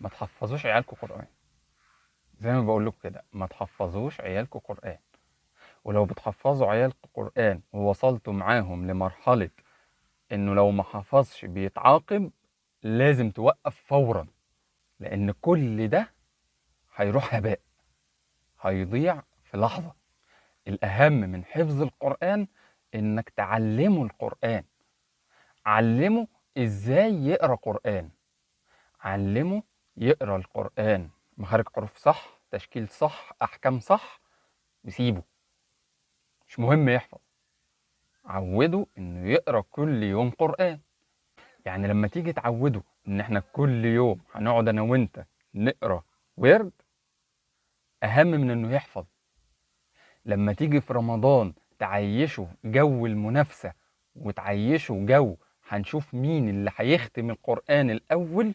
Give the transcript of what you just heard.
ما تحفظوش عيالكم قرآن. زي ما بقول لكم كده، ما تحفظوش عيالكم قرآن. ولو بتحفظوا عيالكم قرآن ووصلتوا معاهم لمرحلة انه لو ما حفظش بيتعاقب، لازم توقف فورا، لان كل ده هيروح هباء، هيضيع في لحظة. الأهم من حفظ القرآن إنك تعلمه القرآن. علمه إزاي يقرأ قرآن، علمه يقرأ القرآن مخارج حروف صح، تشكيل صح، أحكام صح، وسيبه. مش مهم يحفظ، عوده إنه يقرأ كل يوم قرآن. يعني لما تيجي تعوده إن إحنا كل يوم هنقعد أنا وأنت نقرأ ورد، أهم من إنه يحفظ. لما تيجي في رمضان تعيشه جو المنافسة، وتعيشه جو هنشوف مين اللي هيختم القرآن الأول،